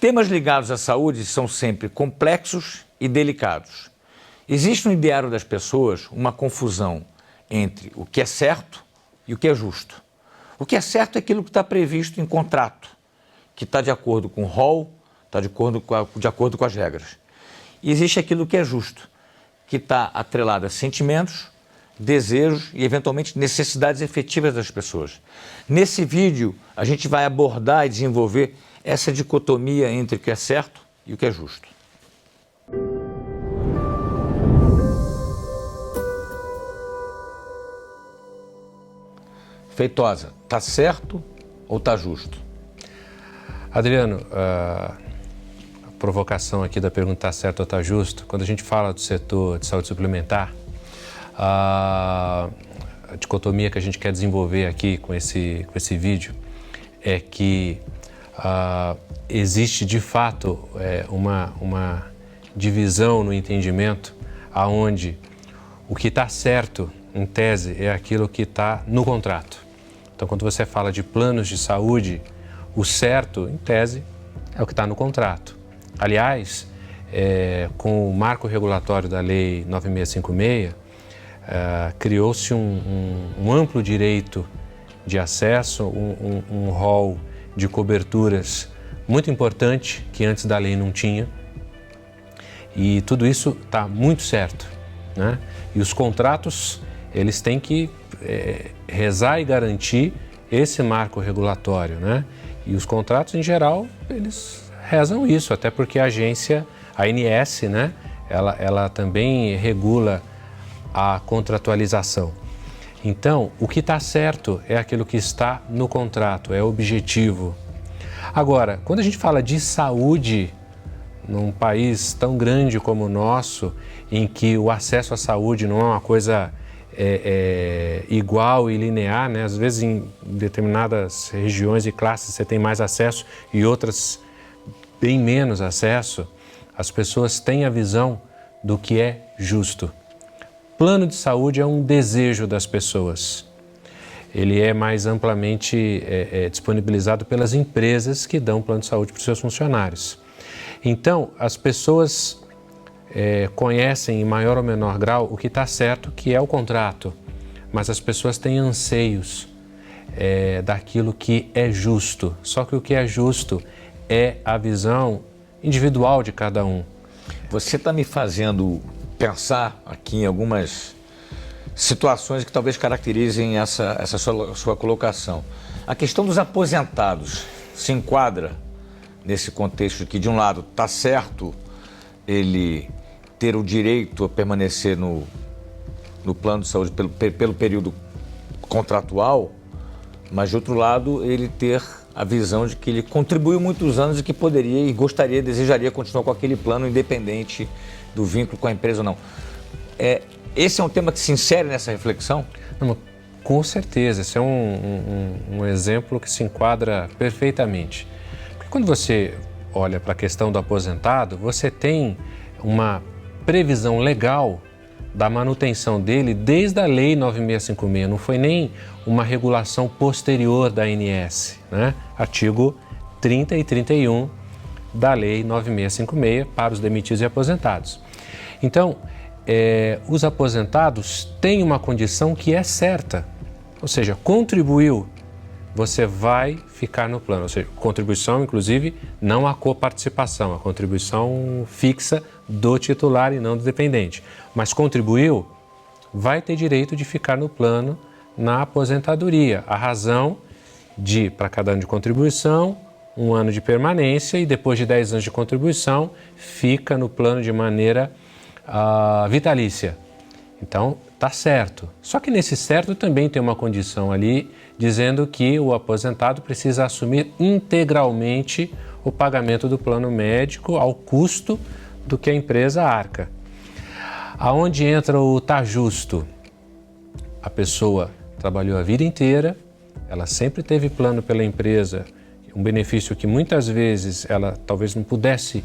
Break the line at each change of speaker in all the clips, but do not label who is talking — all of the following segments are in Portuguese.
Temas ligados à saúde são sempre complexos e delicados. Existe no ideário das pessoas uma confusão entre o que é certo e o que é justo. O que é certo é aquilo que está previsto em contrato, que está de acordo com o rol, está de acordo com as regras. E existe aquilo que é justo, que está atrelado a sentimentos, desejos e, eventualmente, necessidades efetivas das pessoas. Nesse vídeo, a gente vai abordar e desenvolver essa dicotomia entre o que é certo e o que é justo. Feitosa, está certo ou está justo?
Adriano, a provocação aqui da pergunta está certo ou está justo, quando a gente fala do setor de saúde suplementar, a dicotomia que a gente quer desenvolver aqui com esse vídeo é que existe de fato uma divisão no entendimento aonde o que está certo, em tese, é aquilo que está no contrato. Então, quando você fala de planos de saúde, o certo, em tese, é o que está no contrato. Aliás, com o marco regulatório da Lei 9656, criou-se um amplo direito de acesso, um rol de coberturas muito importante que antes da lei não tinha. E tudo isso está muito certo, né? E os contratos, eles têm que rezar e garantir esse marco regulatório, né? E os contratos, em geral, eles rezam isso, até porque a agência, a ANS, né? Ela também regula a contratualização. Então, o que está certo é aquilo que está no contrato, é objetivo. Agora, quando a gente fala de saúde, num país tão grande como o nosso, em que o acesso à saúde não é uma coisa igual e linear, né? Às vezes em determinadas regiões e classes você tem mais acesso e outras bem menos acesso, as pessoas têm a visão do que é justo. Plano de saúde é um desejo das pessoas. Ele é mais amplamente disponibilizado pelas empresas que dão plano de saúde para os seus funcionários. Então, as pessoas conhecem em maior ou menor grau o que está certo, que é o contrato, mas as pessoas têm anseios daquilo que é justo. Só que o que é justo é a visão individual de cada um.
Você está me fazendo pensar aqui em algumas situações que talvez caracterizem essa sua colocação. A questão dos aposentados se enquadra nesse contexto que, de um lado, está certo ele ter o direito a permanecer no plano de saúde pelo período contratual, mas, de outro lado, ele ter a visão de que ele contribuiu muitos anos e que poderia e gostaria, desejaria continuar com aquele plano independente do vínculo com a empresa ou não. Esse é um tema que se insere nessa reflexão?
Não, com certeza, esse é um exemplo que se enquadra perfeitamente. Porque quando você olha para a questão do aposentado, você tem uma previsão legal da manutenção dele desde a Lei 9656, não foi nem uma regulação posterior da ANS, né? Artigo 30 e 31 da Lei 9656 para os demitidos e aposentados. Então, os aposentados têm uma condição que é certa, ou seja, contribuiu, você vai ficar no plano, ou seja, contribuição, inclusive, não a coparticipação, a contribuição fixa do titular e não do dependente, mas contribuiu, vai ter direito de ficar no plano na aposentadoria. A razão de, para cada ano de contribuição, 1 ano de permanência e depois de 10 anos de contribuição, fica no plano de maneira vitalícia. Então, está certo. Só que nesse certo também tem uma condição ali dizendo que o aposentado precisa assumir integralmente o pagamento do plano médico ao custo do que a empresa arca. Aonde entra o tá justo? A pessoa trabalhou a vida inteira, ela sempre teve plano pela empresa, um benefício que muitas vezes ela talvez não pudesse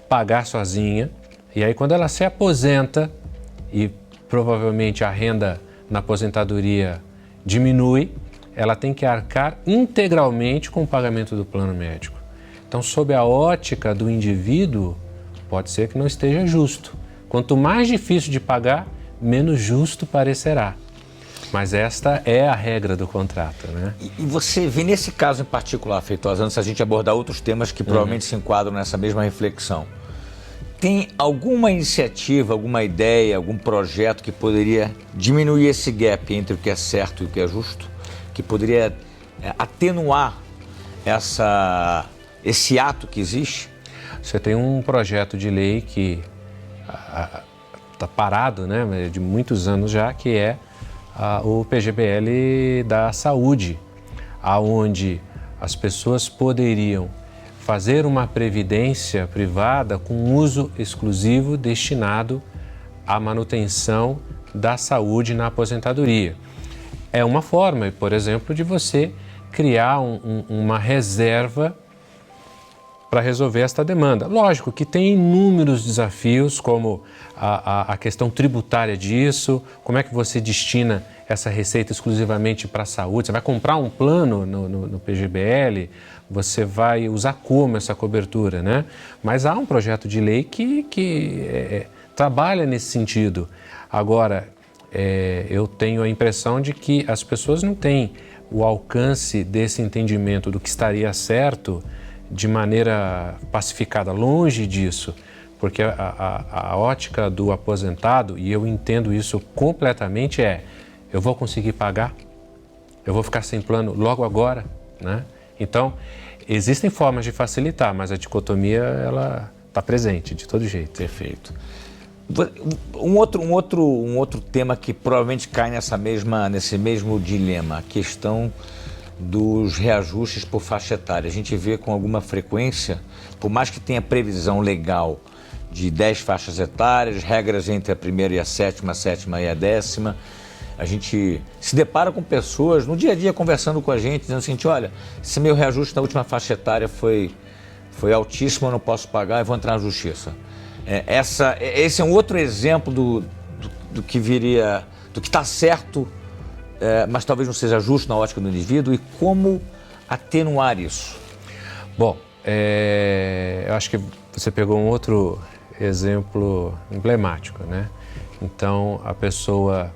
pagar sozinha, e aí quando ela se aposenta e provavelmente a renda na aposentadoria diminui, ela tem que arcar integralmente com o pagamento do plano médico. Então, sob a ótica do indivíduo, pode ser que não esteja justo. Quanto mais difícil de pagar, menos justo parecerá. Mas esta é a regra do contrato, né?
E você vê nesse caso em particular, Feitosa, antes da gente abordar outros temas que provavelmente se enquadram nessa mesma reflexão, tem alguma iniciativa, alguma ideia, algum projeto que poderia diminuir esse gap entre o que é certo e o que é justo? Que poderia atenuar esse ato que existe?
Você tem um projeto de lei que está parado, né, de muitos anos já, que é o PGBL da saúde, aonde as pessoas poderiam fazer uma previdência privada com uso exclusivo destinado à manutenção da saúde na aposentadoria. É uma forma, por exemplo, de você criar uma reserva para resolver esta demanda. Lógico que tem inúmeros desafios, como a questão tributária disso, como é que você destina essa receita exclusivamente para a saúde, você vai comprar um plano no PGBL, você vai usar como essa cobertura, né? Mas há um projeto de lei que trabalha nesse sentido. Agora, eu tenho a impressão de que as pessoas não têm o alcance desse entendimento do que estaria certo de maneira pacificada, longe disso, porque a ótica do aposentado, e eu entendo isso completamente, eu vou conseguir pagar? Eu vou ficar sem plano logo agora, né? Então, existem formas de facilitar, mas a dicotomia, ela está presente de todo jeito.
Perfeito. Um outro tema que provavelmente cai nesse mesmo dilema, a questão dos reajustes por faixa etária. A gente vê com alguma frequência, por mais que tenha previsão legal de 10 faixas etárias, regras entre a primeira e a sétima e a 10ª, a gente se depara com pessoas no dia a dia conversando com a gente, dizendo assim, olha, esse meu reajuste na última faixa etária foi altíssimo, eu não posso pagar e vou entrar na justiça. Esse é um outro exemplo do que viria, do que está certo, mas talvez não seja justo na ótica do indivíduo, e como atenuar isso?
Bom, eu acho que você pegou um outro exemplo emblemático, né? Então, a pessoa,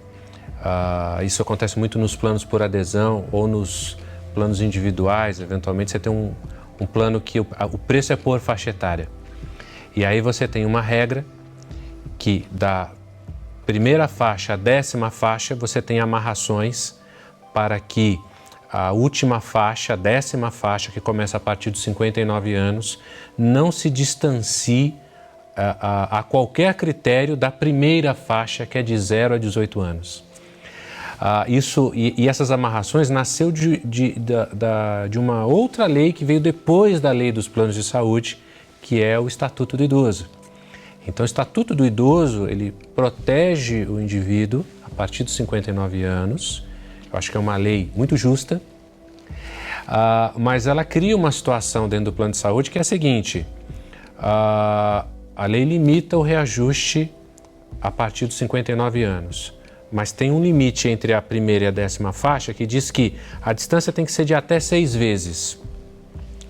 isso acontece muito nos planos por adesão ou nos planos individuais, eventualmente você tem um plano que o preço é por faixa etária. E aí você tem uma regra que da primeira faixa à 10ª faixa, você tem amarrações para que a última faixa, a 10ª faixa, que começa a partir dos 59 anos, não se distancie a qualquer critério da primeira faixa, que é de 0 a 18 anos. E essas amarrações nasceu de uma outra lei que veio depois da lei dos planos de saúde, que é o Estatuto do Idoso. Então, o Estatuto do Idoso, ele protege o indivíduo a partir dos 59 anos. Eu acho que é uma lei muito justa, mas ela cria uma situação dentro do plano de saúde que é a seguinte: a lei limita o reajuste a partir dos 59 anos, mas tem um limite entre a primeira e a 10ª faixa que diz que a distância tem que ser de até 6 vezes.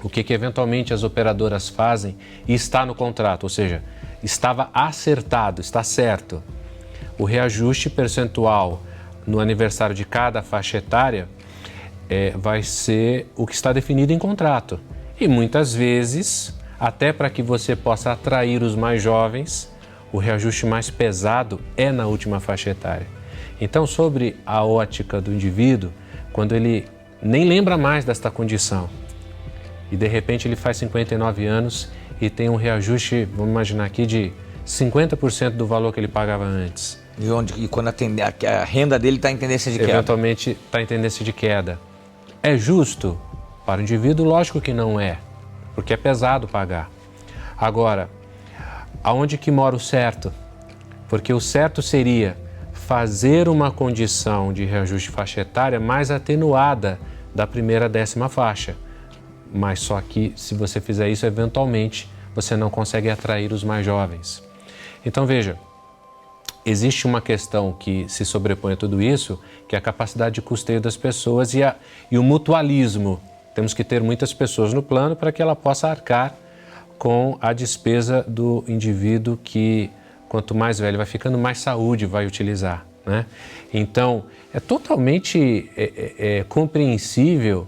O que eventualmente as operadoras fazem e está no contrato, ou seja, estava acertado, está certo. O reajuste percentual no aniversário de cada faixa etária vai ser o que está definido em contrato. E muitas vezes, até para que você possa atrair os mais jovens, o reajuste mais pesado é na última faixa etária. Então, sobre a ótica do indivíduo, quando ele nem lembra mais desta condição, e de repente ele faz 59 anos e tem um reajuste, vamos imaginar aqui, de 50% do valor que ele pagava antes.
E quando a renda dele está em tendência de queda?
Eventualmente está em tendência de queda. É justo? Para o indivíduo, lógico que não é, porque é pesado pagar. Agora, aonde que mora o certo? Porque o certo seria fazer uma condição de reajuste faixa etária mais atenuada da primeira à 10ª faixa. Mas só que, se você fizer isso, eventualmente, você não consegue atrair os mais jovens. Então, veja, existe uma questão que se sobrepõe a tudo isso, que é a capacidade de custeio das pessoas e o mutualismo. temos que ter muitas pessoas no plano para que ela possa arcar com a despesa do indivíduo que, quanto mais velho vai ficando, mais saúde vai utilizar, né? Então, é totalmente compreensível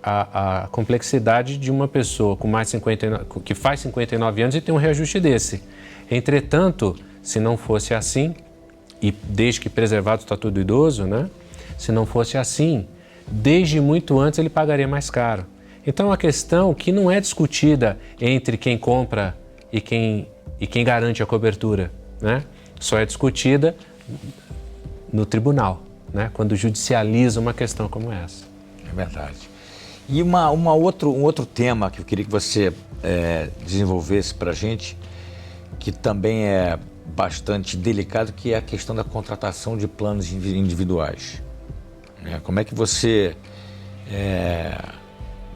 a complexidade de uma pessoa com mais de 59, que faz 59 anos e tem um reajuste desse. Entretanto, se não fosse assim, e desde que preservado o Estatuto do Idoso, né? Se não fosse assim, desde muito antes ele pagaria mais caro. Então, é uma questão que não é discutida entre quem compra e quem garante a cobertura, né? Só é discutida no tribunal, né? Quando judicializa uma questão como essa.
É verdade. E um outro tema que eu queria que você desenvolvesse para a gente, que também é bastante delicado, que é a questão da contratação de planos individuais. Como é que você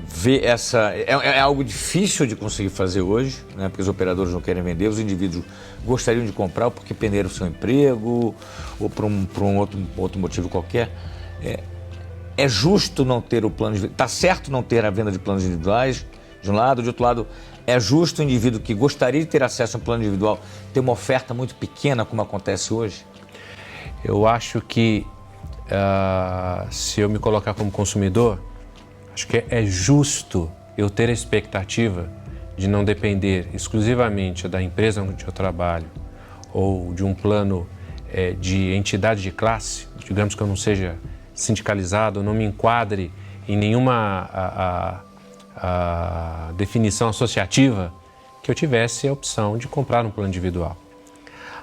vê essa... É algo difícil de conseguir fazer hoje, né? Porque os operadores não querem vender, os indivíduos gostariam de comprar porque perderam o seu emprego ou por um outro motivo qualquer. É justo não ter o plano individual? Está certo não ter a venda de planos individuais, de um lado, de outro lado, é justo o indivíduo que gostaria de ter acesso a um plano individual ter uma oferta muito pequena, como acontece hoje?
Eu acho que, se eu me colocar como consumidor, acho que é justo eu ter a expectativa de não depender exclusivamente da empresa onde eu trabalho ou de um plano de entidade de classe, digamos que eu não seja sindicalizado, não me enquadre em nenhuma a definição associativa, que eu tivesse a opção de comprar um plano individual.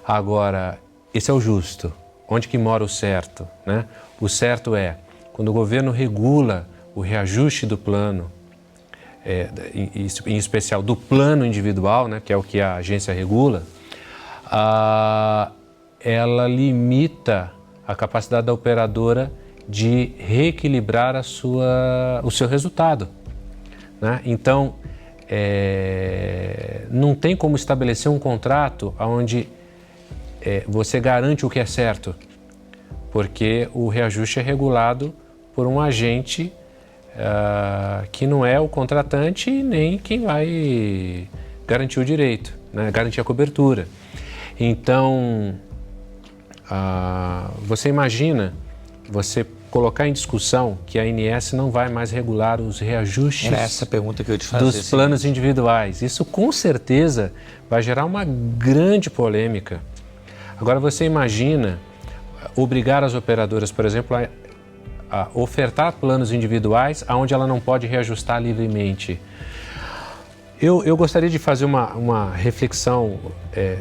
Agora, esse é o justo. Onde que mora o certo, né? O certo é quando o governo regula o reajuste do plano, em especial do plano individual, né, que é o que a agência regula, ela limita a capacidade da operadora de reequilibrar o seu resultado, né? Então, não tem como estabelecer um contrato onde você garante o que é certo, porque o reajuste é regulado por um agente que não é o contratante nem quem vai garantir o direito, né? Garantir a cobertura. Então, você imagina você colocar em discussão que a ANS não vai mais regular os reajustes
essa pergunta que eu te fazia,
dos planos individuais. Isso com certeza vai gerar uma grande polêmica. Agora você imagina obrigar as operadoras, por exemplo, a ofertar planos individuais onde ela não pode reajustar livremente. Eu gostaria de fazer uma reflexão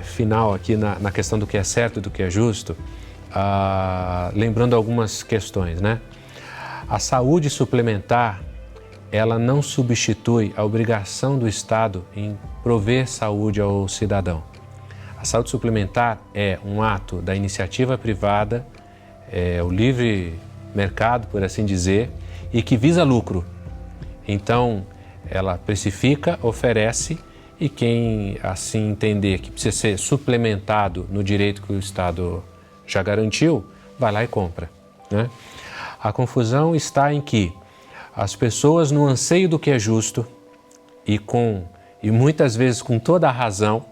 final aqui na questão do que é certo e do que é justo, lembrando algumas questões, né? A saúde suplementar, ela não substitui a obrigação do Estado em prover saúde ao cidadão. A saúde suplementar é um ato da iniciativa privada, o livre mercado, por assim dizer, e que visa lucro. Então, ela precifica, oferece, e quem assim entender que precisa ser suplementado no direito que o Estado já garantiu, vai lá e compra, né? A confusão está em que as pessoas, no anseio do que é justo e muitas vezes com toda a razão,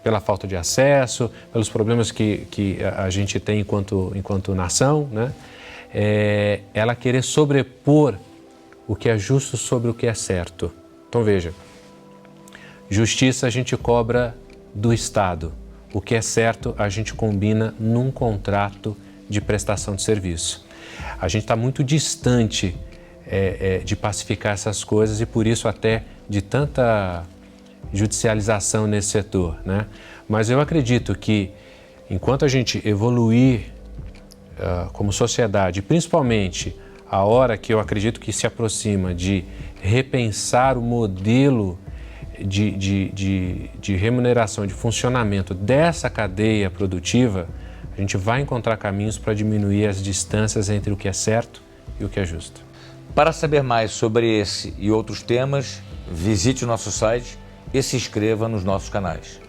pela falta de acesso, pelos problemas que a gente tem enquanto nação, né? Ela querer sobrepor o que é justo sobre o que é certo. Então veja, justiça a gente cobra do Estado. O que é certo, a gente combina num contrato de prestação de serviço. A gente está muito distante de pacificar essas coisas e, por isso, até de tanta judicialização nesse setor, né? Mas eu acredito que, enquanto a gente evoluir como sociedade, principalmente a hora que eu acredito que se aproxima de repensar o modelo de remuneração, de funcionamento dessa cadeia produtiva, a gente vai encontrar caminhos para diminuir as distâncias entre o que é certo e o que é justo.
Para saber mais sobre esse e outros temas, visite o nosso site e se inscreva nos nossos canais.